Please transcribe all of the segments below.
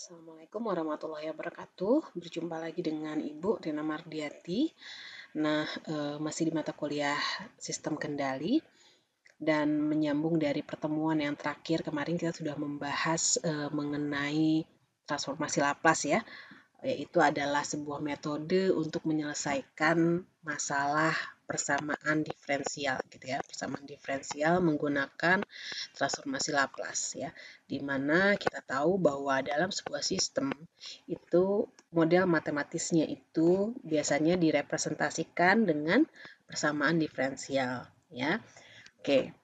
Assalamualaikum warahmatullahi wabarakatuh. Berjumpa lagi dengan Ibu Rina Mardiati. Nah, masih di mata kuliah Sistem Kendali dan menyambung dari pertemuan yang terakhir kemarin kita sudah membahas mengenai transformasi Laplace ya, yaitu adalah sebuah metode untuk menyelesaikan masalah persamaan diferensial gitu ya, persamaan diferensial menggunakan transformasi Laplace ya, di mana kita tahu bahwa dalam sebuah sistem itu model matematisnya itu biasanya direpresentasikan dengan persamaan diferensial ya. Oke.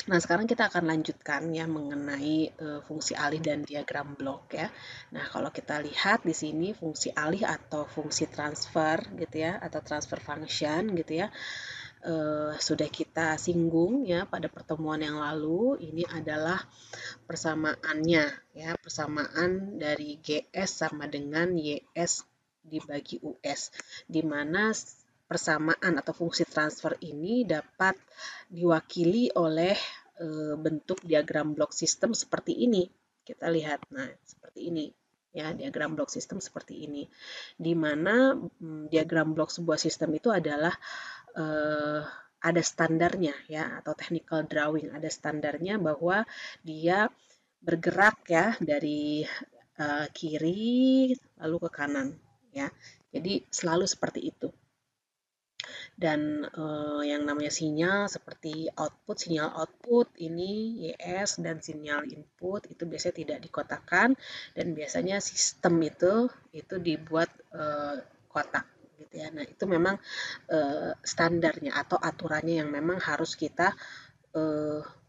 Nah, sekarang kita akan lanjutkan ya mengenai fungsi alih dan diagram blok ya. Nah, kalau kita lihat di sini fungsi alih atau fungsi transfer gitu ya, atau transfer function gitu ya, sudah kita singgung ya pada pertemuan yang lalu. Ini adalah persamaannya ya, persamaan dari GS sama dengan YS dibagi US, di mana persamaan atau fungsi transfer ini dapat diwakili oleh bentuk diagram blok sistem seperti ini. Kita lihat, nah seperti ini ya, diagram blok sistem seperti ini, di mana diagram blok sebuah sistem itu adalah ada standarnya ya, atau technical drawing, ada standarnya bahwa dia bergerak ya dari kiri lalu ke kanan ya. Jadi selalu seperti itu. Dan yang namanya sinyal seperti sinyal output ini YS dan sinyal input itu biasanya tidak dikotakkan, dan biasanya sistem itu dibuat kotak gitu ya. Nah, itu memang standarnya atau aturannya yang memang harus kita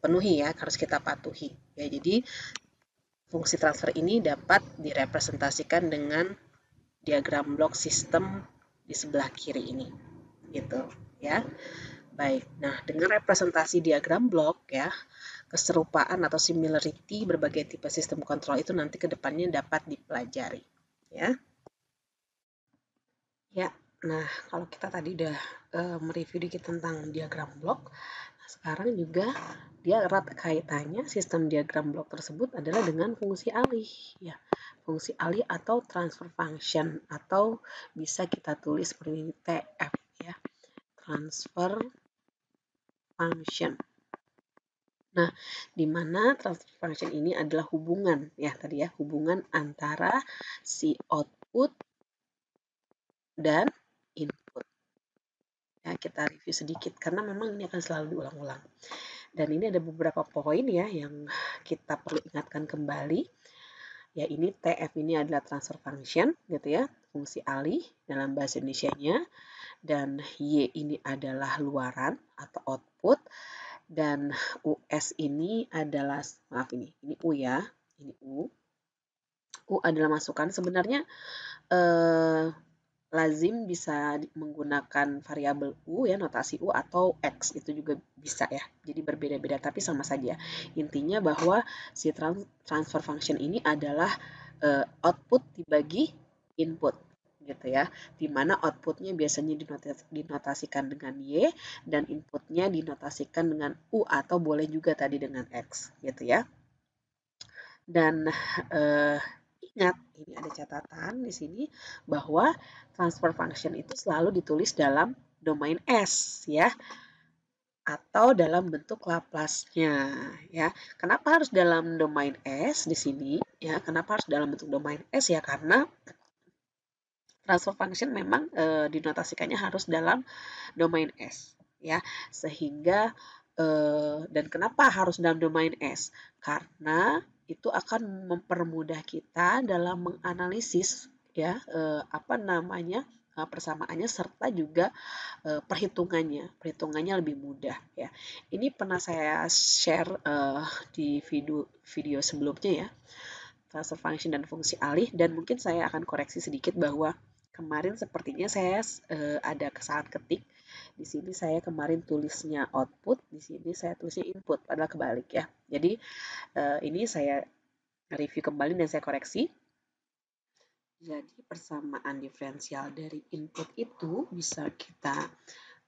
penuhi ya, harus kita patuhi ya. Jadi fungsi transfer ini dapat direpresentasikan dengan diagram blok sistem di sebelah kiri ini gitu ya. Baik, nah dengan representasi diagram blok ya, keserupaan atau similarity berbagai tipe sistem kontrol itu nanti ke depannya dapat dipelajari ya. Ya, nah kalau kita tadi udah mereview dikit tentang diagram blok, nah sekarang juga dia erat kaitannya sistem diagram blok tersebut adalah dengan fungsi alih ya. Fungsi alih atau transfer function, atau bisa kita tulis seperti ini TF ya. Transfer function. Nah, di mana transfer function ini adalah hubungan ya tadi ya, hubungan antara si output dan input. Ya, kita review sedikit karena memang ini akan selalu diulang-ulang. Dan ini ada beberapa poin ya yang kita perlu ingatkan kembali. Ya, ini TF ini adalah transfer function gitu ya, fungsi alih dalam bahasa Indonesianya, dan Y ini adalah luaran atau output, dan US ini adalah, maaf ini U ya, ini U adalah masukan. Sebenarnya lazim bisa menggunakan variabel U ya, notasi U, atau X itu juga bisa ya. Jadi berbeda-beda tapi sama saja. Intinya bahwa si transfer function ini adalah output dibagi input gitu ya. Dimana outputnya biasanya dinotasikan dengan Y dan inputnya dinotasikan dengan U, atau boleh juga tadi dengan X gitu ya. Dan ingat, ini ada catatan di sini bahwa transfer function itu selalu ditulis dalam domain S ya, atau dalam bentuk Laplace-nya ya. Kenapa harus dalam domain S di sini ya? Kenapa harus dalam bentuk domain S ya? Karena transfer function memang dinotasikannya harus dalam domain S ya. Sehingga dan kenapa harus dalam domain S? Karena itu akan mempermudah kita dalam menganalisis ya persamaannya, serta juga perhitungannya lebih mudah ya. Ini pernah saya share di video sebelumnya ya, transfer function dan fungsi alih, dan mungkin saya akan koreksi sedikit bahwa kemarin sepertinya saya ada kesalahan ketik. Di sini saya kemarin tulisnya output, di sini saya tulisnya input, padahal kebalik ya. Jadi ini saya review kembali dan saya koreksi. Jadi persamaan diferensial dari input itu bisa kita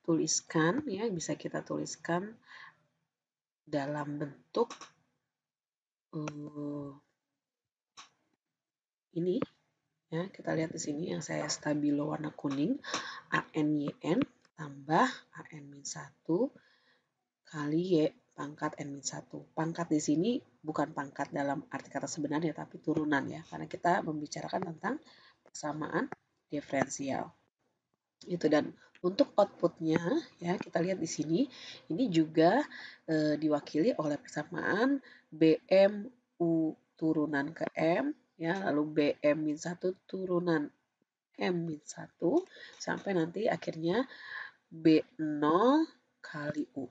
tuliskan ya, bisa kita tuliskan dalam bentuk ini ya, kita lihat di sini yang saya stabilo warna kuning, ANYN tambah AN-1 kali Y pangkat N-1. Pangkat di sini bukan pangkat dalam arti kata sebenarnya, tapi turunan ya, karena kita membicarakan tentang persamaan diferensial. Itu, dan untuk outputnya ya, kita lihat di sini, ini juga diwakili oleh persamaan BM U turunan ke M, ya, lalu BM-1 turunan M-1 sampai nanti akhirnya B0 kali U.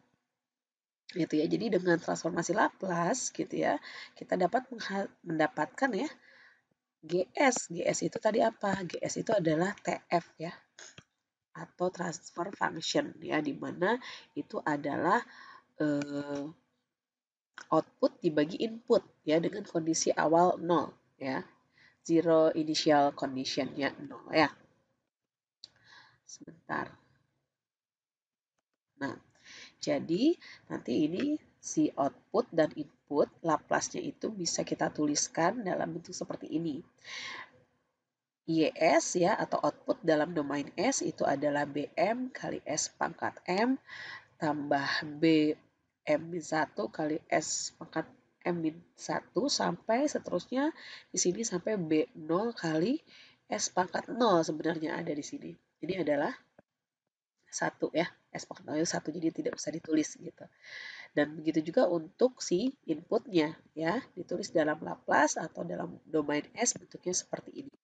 Gitu ya. Jadi dengan transformasi Laplace gitu ya, kita dapat mendapatkan ya GS. GS itu tadi apa? GS itu adalah TF ya, atau transfer function ya, di mana itu adalah output dibagi input ya, dengan kondisi awal 0 ya. Zero initial condition-nya 0 ya. Sebentar. Nah, jadi nanti ini si output dan input Laplace-nya itu bisa kita tuliskan dalam bentuk seperti ini. YS ya, atau output dalam domain S itu adalah BM kali S pangkat M tambah BM-1 kali S pangkat M-1 sampai seterusnya di sini sampai B0 kali S pangkat 0 sebenarnya ada di sini. Ini adalah 1 ya, S pangkat 0 itu 1, jadi tidak bisa ditulis gitu. Dan begitu juga untuk si inputnya ya, ditulis dalam Laplace atau dalam domain S bentuknya seperti ini.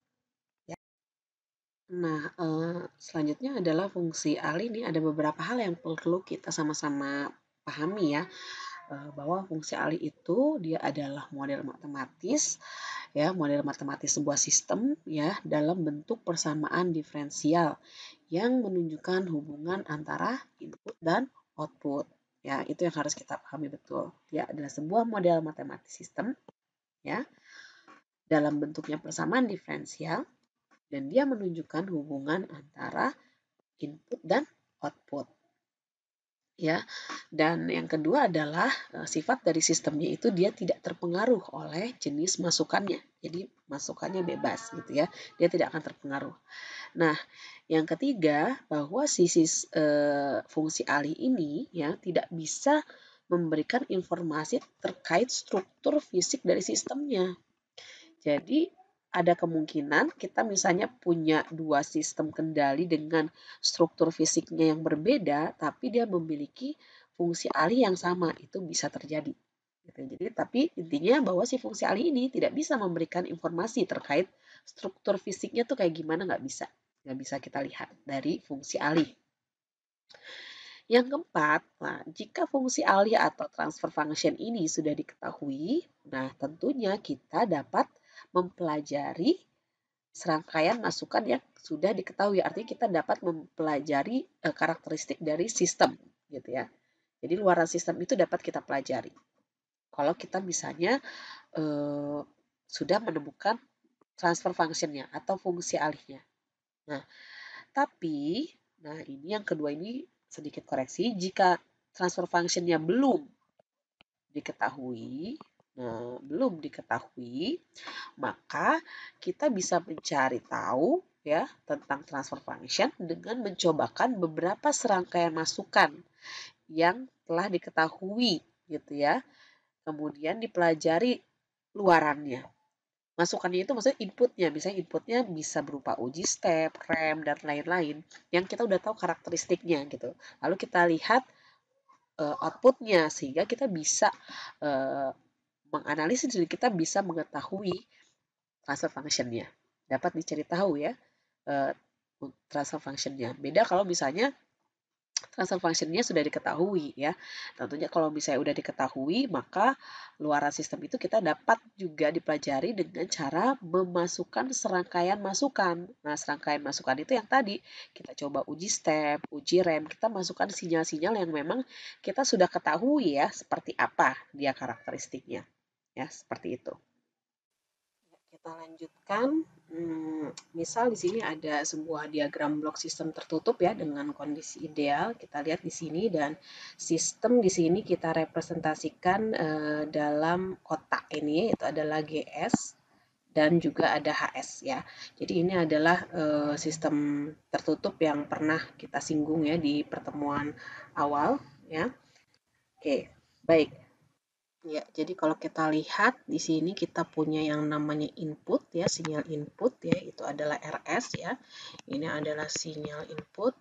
Ya. Nah, selanjutnya adalah fungsi alih. Ini ada beberapa hal yang perlu kita sama-sama pahami ya, bahwa fungsi alih itu dia adalah model matematis ya, model matematis sebuah sistem ya, dalam bentuk persamaan diferensial yang menunjukkan hubungan antara input dan output. Ya, itu yang harus kita pahami betul. Dia adalah sebuah model matematis sistem ya, dalam bentuknya persamaan diferensial, dan dia menunjukkan hubungan antara input dan output. Ya, dan yang kedua adalah sifat dari sistemnya itu dia tidak terpengaruh oleh jenis masukannya. Jadi masukannya bebas gitu ya. Dia tidak akan terpengaruh. Nah, yang ketiga bahwa fungsi alih ini ya tidak bisa memberikan informasi terkait struktur fisik dari sistemnya. Jadi ada kemungkinan kita misalnya punya dua sistem kendali dengan struktur fisiknya yang berbeda, tapi dia memiliki fungsi alih yang sama. Itu bisa terjadi. Jadi, tapi intinya bahwa si fungsi alih ini tidak bisa memberikan informasi terkait struktur fisiknya tuh kayak gimana, nggak bisa. Nggak bisa kita lihat dari fungsi alih. Yang keempat, nah, jika fungsi alih atau transfer function ini sudah diketahui, nah tentunya kita dapat mempelajari serangkaian masukan yang sudah diketahui. Artinya kita dapat mempelajari karakteristik dari sistem, gitu ya. Jadi luaran sistem itu dapat kita pelajari. Kalau kita misalnya sudah menemukan transfer function-nya atau fungsi alihnya. Nah, tapi, nah ini yang kedua ini sedikit koreksi, jika transfer function-nya belum diketahui, maka kita bisa mencari tahu ya tentang transfer function dengan mencobakan beberapa serangkaian masukan yang telah diketahui gitu ya. Kemudian dipelajari luarannya. Masukannya itu maksudnya inputnya, misalnya inputnya bisa berupa uji step, rem, dan lain-lain yang kita udah tahu karakteristiknya gitu. Lalu kita lihat outputnya sehingga kita bisa menganalisis dan kita bisa mengetahui transfer function-nya. Dapat dicari tahu ya transfer function-nya. Beda kalau misalnya transfer function-nya sudah diketahui ya. Tentunya kalau misalnya sudah diketahui, maka luaran sistem itu kita dapat juga dipelajari dengan cara memasukkan serangkaian masukan. Nah, serangkaian masukan itu yang tadi kita coba uji step, uji rem, kita masukkan sinyal-sinyal yang memang kita sudah ketahui ya seperti apa dia karakteristiknya. Ya, seperti itu. Kita lanjutkan, misal di sini ada sebuah diagram blok sistem tertutup ya dengan kondisi ideal. Kita lihat di sini, dan sistem di sini kita representasikan dalam kotak ini, itu adalah GS dan juga ada HS ya. Jadi ini adalah sistem tertutup yang pernah kita singgung ya di pertemuan awal ya. Oke, baik. Ya, jadi kalau kita lihat di sini kita punya yang namanya input ya, sinyal input ya, itu adalah RS ya. Ini adalah sinyal input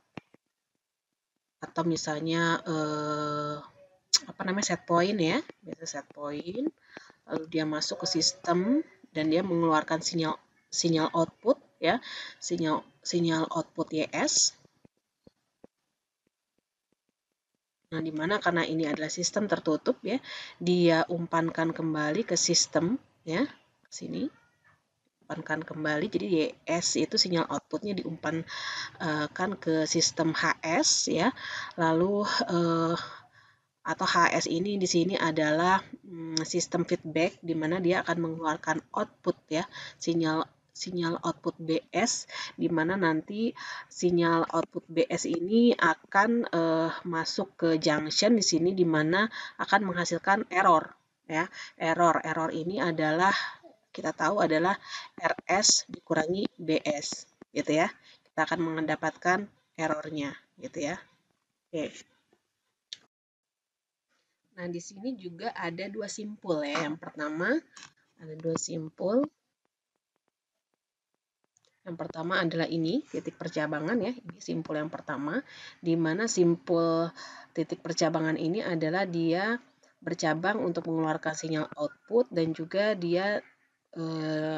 atau misalnya apa namanya set point ya, biasa set point. Lalu dia masuk ke sistem dan dia mengeluarkan sinyal output ya, sinyal output YS. Nah, di mana karena ini adalah sistem tertutup ya, dia umpankan kembali ke sistem ya, sini umpankan kembali. Jadi YS itu sinyal outputnya diumpankan ke sistem HS ya. Lalu atau HS ini di sini adalah sistem feedback di mana dia akan mengeluarkan output ya, sinyal output BS, di mana nanti sinyal output BS ini akan masuk ke junction di sini di mana akan menghasilkan error ya. Error ini adalah kita tahu adalah RS dikurangi BS gitu ya. Kita akan mendapatkan errornya gitu ya. Oke. Nah, di sini juga ada dua simpul ya. Yang pertama, ada dua simpul. Yang pertama adalah ini, titik percabangan ya. Ini simpul yang pertama, di mana simpul titik percabangan ini adalah dia bercabang untuk mengeluarkan sinyal output dan juga dia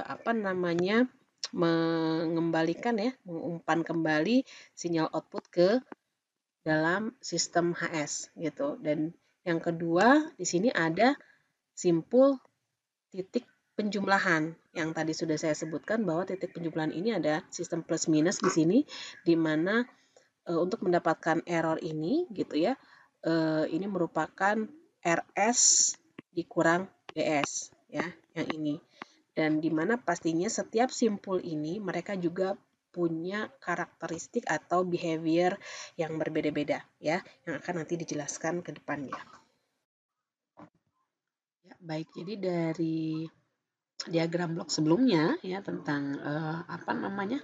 apa namanya mengembalikan ya, mengumpan kembali sinyal output ke dalam sistem HS gitu. Dan yang kedua, di sini ada simpul titik penjumlahan yang tadi sudah saya sebutkan bahwa titik penjumlahan ini ada sistem plus minus di sini di mana untuk mendapatkan error ini gitu ya, ini merupakan RS dikurang BS ya, yang ini. Dan di mana pastinya setiap simpul ini mereka juga punya karakteristik atau behavior yang berbeda-beda ya, yang akan nanti dijelaskan ke depannya. Ya, baik, jadi dari diagram blok sebelumnya ya tentang apa namanya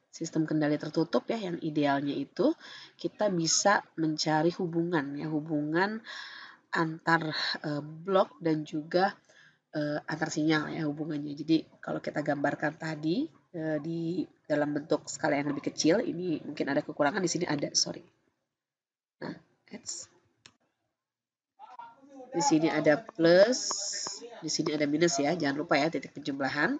sistem kendali tertutup ya yang idealnya itu kita bisa mencari hubungan antar blok dan juga antar sinyal ya hubungannya. Jadi kalau kita gambarkan tadi di dalam bentuk skala yang lebih kecil ini mungkin ada kekurangan di sini ada sorry. Nah, di sini ada plus, di sini ada minus ya. Jangan lupa ya titik penjumlahan.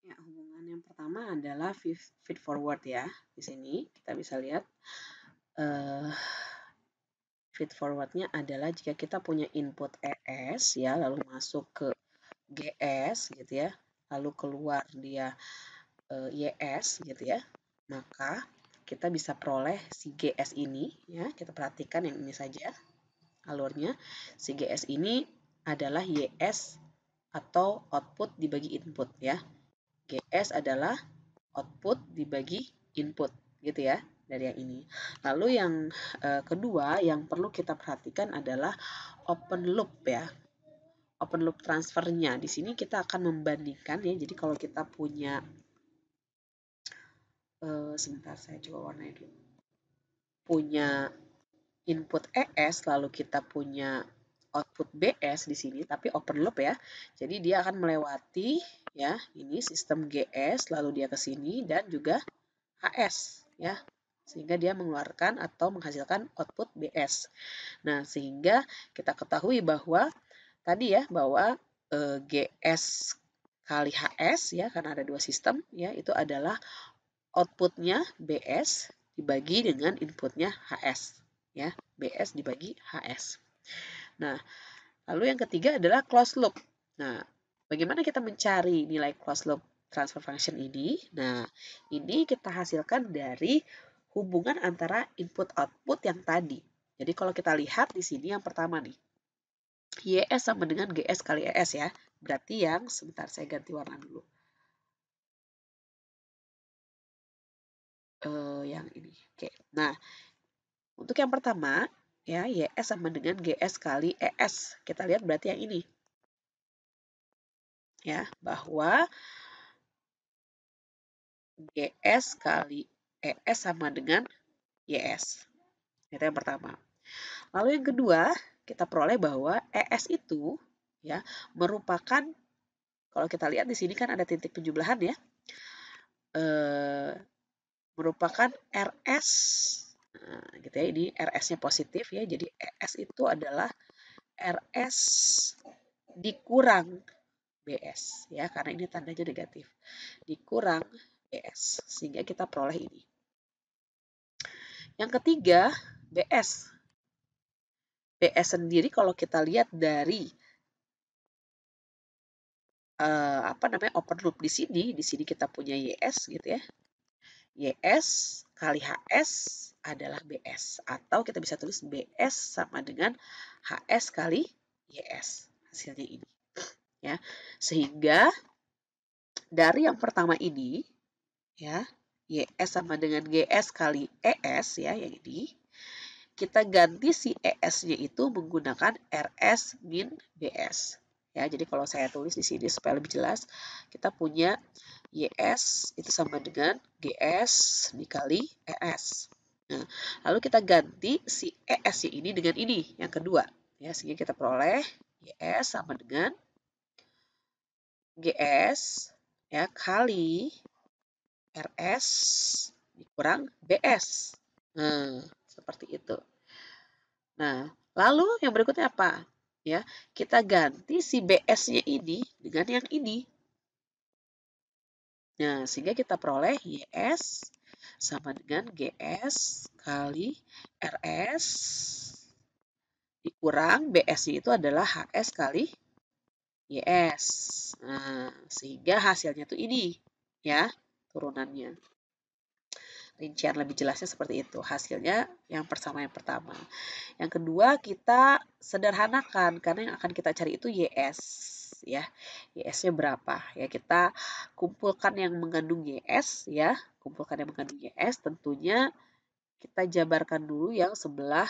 Ya, hubungan yang pertama adalah feed forward ya. Di sini kita bisa lihat feed forwardnya adalah jika kita punya input ES ya, lalu masuk ke GS gitu ya, lalu keluar dia YS gitu ya, maka kita bisa peroleh si GS ini ya. Kita perhatikan yang ini saja alurnya. Si GS ini adalah YS atau output dibagi input ya. GS adalah output dibagi input gitu ya dari yang ini. Lalu yang kedua yang perlu kita perhatikan adalah open loop ya. Open loop transfernya. Di sini kita akan membandingkan ya. Jadi kalau kita punya sebentar saya coba warnai dulu. Punya input ES lalu kita punya output BS di sini tapi open loop ya. Jadi dia akan melewati ya ini sistem GS lalu dia ke sini dan juga HS ya. Sehingga dia mengeluarkan atau menghasilkan output BS. Nah, sehingga kita ketahui bahwa tadi ya bahwa GS kali HS ya karena ada dua sistem ya itu adalah outputnya BS dibagi dengan inputnya HS ya, BS dibagi HS. Nah, lalu yang ketiga adalah closed loop. Nah, bagaimana kita mencari nilai closed loop transfer function ini? Nah, ini kita hasilkan dari hubungan antara input output yang tadi. Jadi kalau kita lihat di sini yang pertama nih, YS sama dengan GS kali ES ya. Berarti yang sebentar saya ganti warna dulu. Yang ini. Oke. Nah, untuk yang pertama ya YS sama dengan GS kali ES. Kita lihat berarti yang ini. ya, bahwa GS kali ES sama dengan YS. Itu yang pertama. Lalu yang kedua, kita peroleh bahwa ES itu ya merupakan, kalau kita lihat di sini kan ada titik penjumlahan ya, merupakan RS. Nah, gitu ya, ini RS-nya positif ya. Jadi ES itu adalah RS dikurang BS ya, karena ini tandanya negatif. Dikurang BS, sehingga kita peroleh ini. Yang ketiga, BS. BS sendiri kalau kita lihat dari open loop di sini kita punya YS gitu ya. YS kali HS adalah BS, atau kita bisa tulis BS sama dengan HS kali YS. Hasilnya ini ya. Sehingga dari yang pertama ini ya, YS sama dengan GS kali ES ya, yang ini kita ganti si ES-nya itu menggunakan RS min BS. Ya, jadi kalau saya tulis di sini supaya lebih jelas, kita punya YS itu sama dengan GS dikali ES. Nah, lalu kita ganti si ES-nya ini dengan ini, yang kedua. Ya, sehingga kita peroleh YS sama dengan GS ya kali RS dikurang BS. Nah, seperti itu. Nah, lalu yang berikutnya apa? Ya, kita ganti si BS-nya ini dengan yang ini. Nah, sehingga kita peroleh YS sama dengan GS kali RS dikurang BS-nya itu adalah HS kali YS. Nah, sehingga hasilnya tuh ini ya, turunannya. Rincian lebih jelasnya seperti itu. Hasilnya yang pertama. Yang kedua kita sederhanakan karena yang akan kita cari itu YS ya. YS-nya berapa? Ya kita kumpulkan yang mengandung YS ya. Kumpulkan yang mengandung YS, tentunya kita jabarkan dulu yang sebelah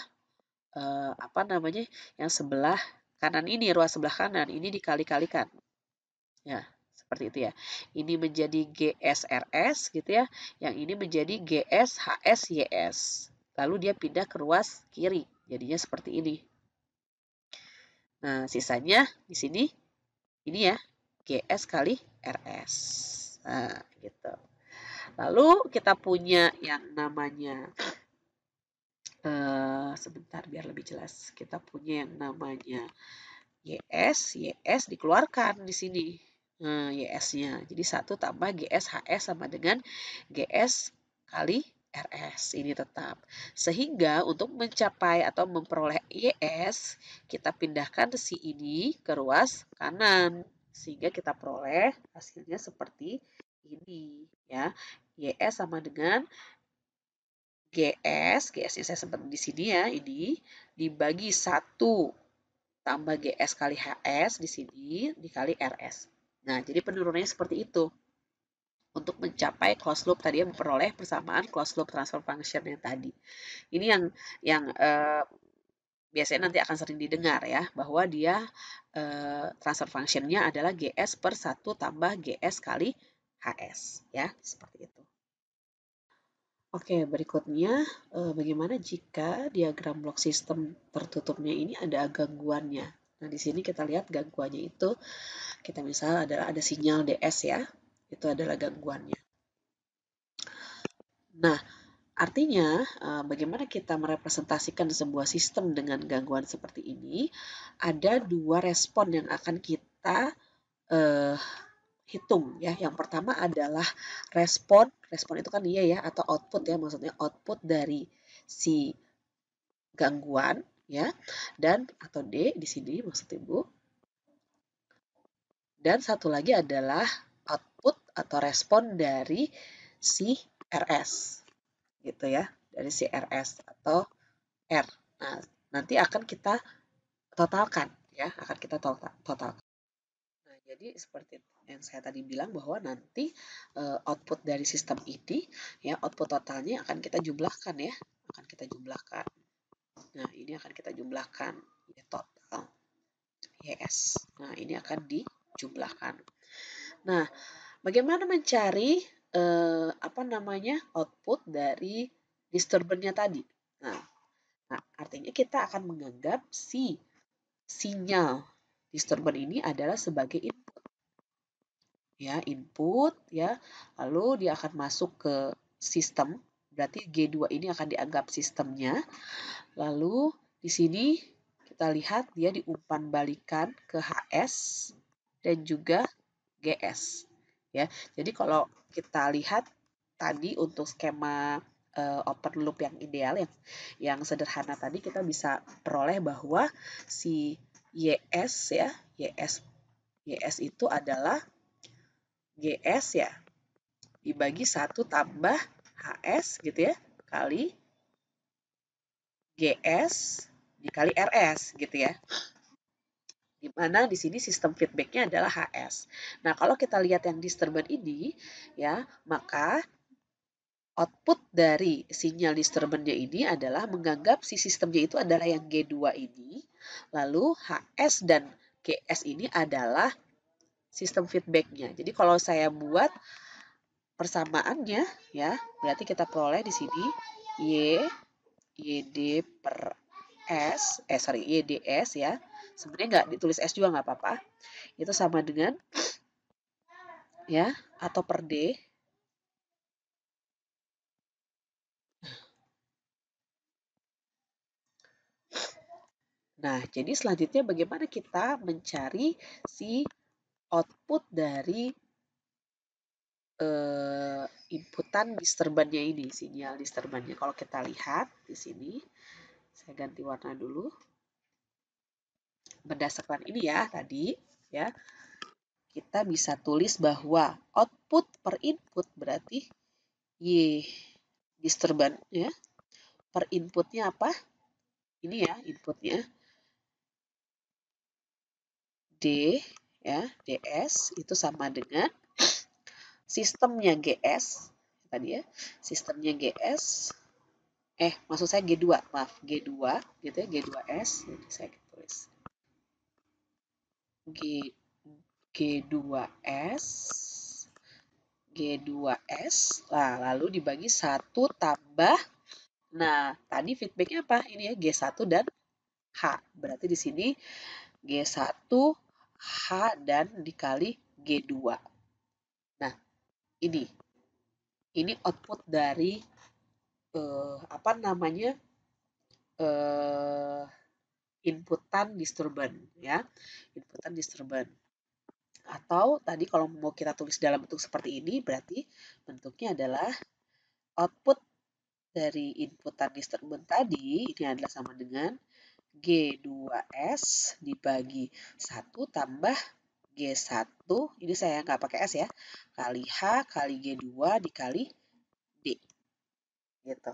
yang sebelah kanan ini, ruas sebelah kanan ini dikali-kalikan. Ya, seperti itu ya. Ini menjadi GSRS gitu ya. Yang ini menjadi GSHSYS. Lalu dia pindah ke ruas kiri. Jadinya seperti ini. Nah, sisanya di sini ini ya, GS kali RS. Nah, gitu. Lalu kita punya yang namanya sebentar biar lebih jelas. Kita punya yang namanya YS dikeluarkan di sini. Nah, YS-nya. Jadi 1 tambah GS HS sama dengan GS kali RS. Ini tetap. Sehingga untuk mencapai atau memperoleh YS, kita pindahkan si ini ke ruas kanan. Sehingga kita peroleh hasilnya seperti ini. Ya, YS sama dengan GS-nya saya sempat di sini ya, ini dibagi 1 tambah GS kali HS di sini dikali RS. Nah, jadi penurunannya seperti itu. Untuk mencapai closed loop tadi memperoleh persamaan closed loop transfer function yang tadi. Ini yang biasanya nanti akan sering didengar ya, bahwa dia transfer functionnya adalah GS per 1 tambah GS kali HS ya, seperti itu. Oke, berikutnya bagaimana jika diagram blok sistem tertutupnya ini ada gangguannya. Nah, di sini kita lihat gangguannya itu, kita misal adalah ada sinyal DS ya, itu adalah gangguannya. Nah, artinya bagaimana kita merepresentasikan sebuah sistem dengan gangguan seperti ini, ada 2 respon yang akan kita hitung ya. Yang pertama adalah respon itu kan iya ya, atau output ya, maksudnya output dari si gangguan ya, dan atau D di sini maksud Ibu. Dan satu lagi adalah output atau respon dari si RS. Gitu ya, dari si RS atau R. Nah, nanti akan kita totalkan ya, akan kita totalkan. Nah, jadi seperti yang saya tadi bilang bahwa nanti output dari sistem ini ya, output totalnya akan kita jumlahkan ya, akan kita jumlahkan. Nah, ini akan kita jumlahkan ya, total YS. Nah, ini akan jumlahkan. Nah, bagaimana mencari output dari disturbannya tadi? Nah, artinya kita akan menganggap si sinyal disturban ini adalah sebagai input. Ya, input ya. Lalu dia akan masuk ke sistem. Berarti G2 ini akan dianggap sistemnya. Lalu di sini kita lihat dia diumpan balikan ke HS dan juga GS. Ya, jadi kalau kita lihat tadi untuk skema open loop yang ideal yang sederhana tadi, kita bisa peroleh bahwa si YS ya, YS itu adalah GS ya dibagi 1 tambah HS gitu ya kali GS dikali RS gitu ya. Di mana di sini sistem feedbacknya adalah HS. Nah, kalau kita lihat yang disturban ini ya, maka output dari sinyal disturbannya ini adalah menganggap si sistemnya itu adalah yang G2 ini, lalu HS dan GS ini adalah sistem feedbacknya. Jadi kalau saya buat persamaannya ya, berarti kita peroleh di sini YD per YDS ya. Sebenarnya nggak ditulis S juga nggak apa-apa. Itu sama dengan ya, atau per D. Nah, jadi selanjutnya bagaimana kita mencari si output dari inputan disturbannya ini, sinyal disturbannya. Kalau kita lihat di sini, saya ganti warna dulu. Berdasarkan ini ya tadi, ya kita bisa tulis bahwa output per input berarti Y disturban ya. Per inputnya apa? Ini ya inputnya D ya, DS itu sama dengan sistemnya GS tadi ya. Sistemnya GS maksud saya G2, maaf G2 gitu ya, G2S. Jadi saya tulis G2S G2S. Nah, lalu dibagi 1 tambah. Nah, tadi feedbacknya apa? Ini ya G1 dan H. Berarti di sini G1 H dan dikali G2. Nah, ini output dari inputan disturban ya. Inputan disturban. Atau tadi kalau mau kita tulis dalam bentuk seperti ini, berarti bentuknya adalah output dari inputan disturban tadi, ini adalah sama dengan G2S dibagi 1 tambah G1, ini saya nggak pakai S ya, kali H kali G2 dikali D. Gitu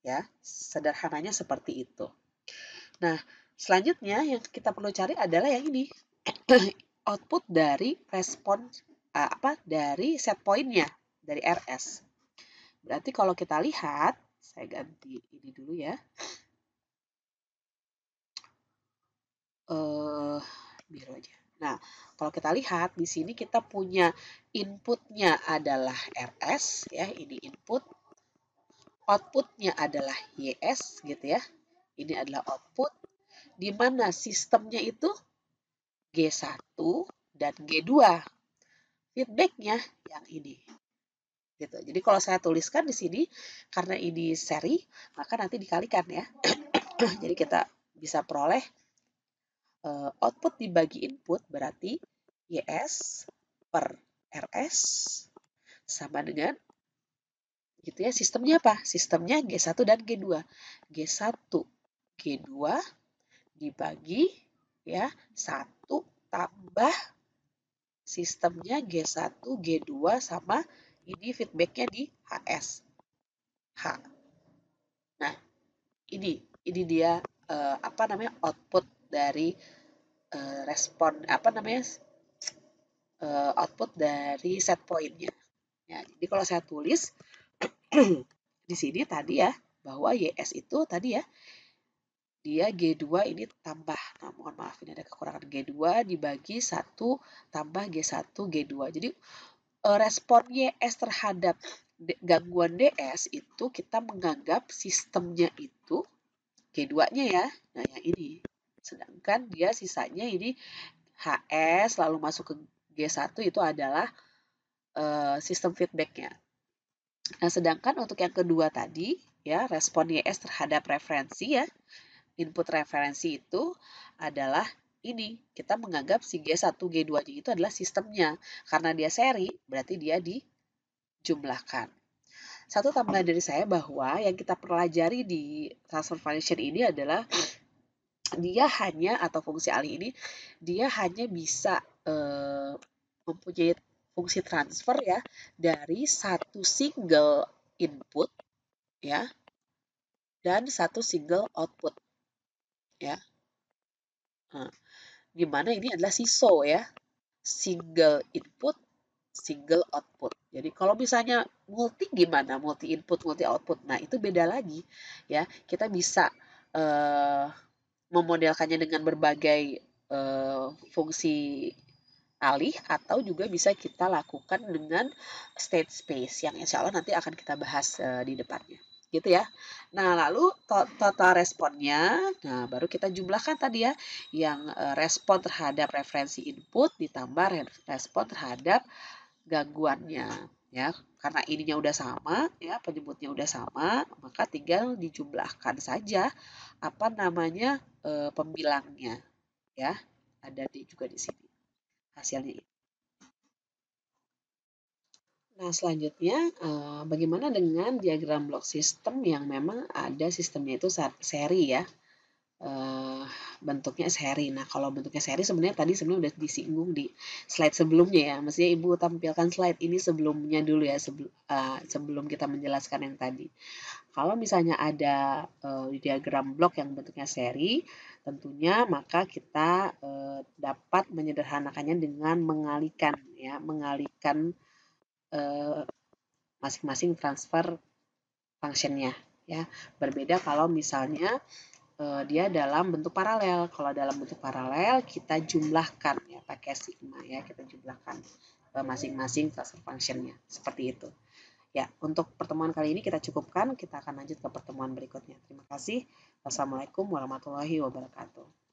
ya, sederhananya seperti itu. Nah, selanjutnya yang kita perlu cari adalah yang ini. Output dari respon dari set point-nya dari RS. Berarti kalau kita lihat, saya ganti ini dulu ya. Biru aja. Nah, kalau kita lihat di sini kita punya inputnya adalah RS ya, ini input. Outputnya adalah YS gitu ya. Ini adalah output di mana sistemnya itu G1 dan G2. Feedbacknya yang ini. Gitu. Jadi kalau saya tuliskan di sini karena ini seri, maka nanti dikalikan ya. Jadi kita bisa peroleh output dibagi input berarti YS per RS sama dengan gitu ya. Sistemnya apa? Sistemnya G1 dan G2. G1 G2 dibagi ya 1 tambah sistemnya G1 G2 sama ini feedbacknya di HS H. Nah, ini dia output dari respon output dari set point-nya. Ya, jadi kalau saya tulis di sini tadi ya bahwa YS itu tadi ya dia G2 ini tambah. Nah, mohon maaf ini ada kekurangan G2 dibagi 1 tambah G1 G2. Jadi respon YS terhadap gangguan DS itu kita menganggap sistemnya itu G2-nya ya. Nah, yang ini. Sedangkan dia sisanya ini HS lalu masuk ke G1 itu adalah sistem feedback-nya. Nah, sedangkan untuk yang kedua tadi, ya, respon YS terhadap referensi ya, input referensi itu adalah ini. Kita menganggap si G1, G2 itu adalah sistemnya. Karena dia seri, berarti dia dijumlahkan. Satu tambahan dari saya bahwa yang kita pelajari di transfer function ini adalah dia hanya, atau fungsi alih ini, dia hanya bisa mempunyai fungsi transfer ya dari satu single input ya dan satu single output ya. Nah, di mana ini adalah SISO ya, single input, single output. Jadi kalau misalnya multi gimana? Multi input, multi output. Nah, itu beda lagi ya. Kita bisa memodelkannya dengan berbagai fungsi alih atau juga bisa kita lakukan dengan state space yang insya Allah nanti akan kita bahas di depannya gitu ya. Nah, lalu total responnya, nah baru kita jumlahkan tadi ya, yang respon terhadap referensi input ditambah respon terhadap gangguannya ya. Karena ininya udah sama ya, penyebutnya udah sama, maka tinggal dijumlahkan saja apa namanya pembilangnya ya. Ada juga di sini hasilnya. Nah, selanjutnya bagaimana dengan diagram block system yang memang ada sistemnya itu seri ya, bentuknya seri. Nah, kalau bentuknya seri sebenarnya tadi udah disinggung di slide sebelumnya ya. Mestinya Ibu tampilkan slide ini sebelumnya dulu ya, sebelum kita menjelaskan yang tadi. Kalau misalnya ada diagram blok yang bentuknya seri, tentunya maka kita dapat menyederhanakannya dengan mengalihkan ya, masing-masing transfer functionnya ya. Berbeda kalau misalnya dia dalam bentuk paralel. Kalau dalam bentuk paralel kita jumlahkan ya pakai sigma ya, kita jumlahkan masing-masing transfer functionnya seperti itu. Ya, untuk pertemuan kali ini kita cukupkan. Kita akan lanjut ke pertemuan berikutnya. Terima kasih. Wassalamualaikum warahmatullahi wabarakatuh.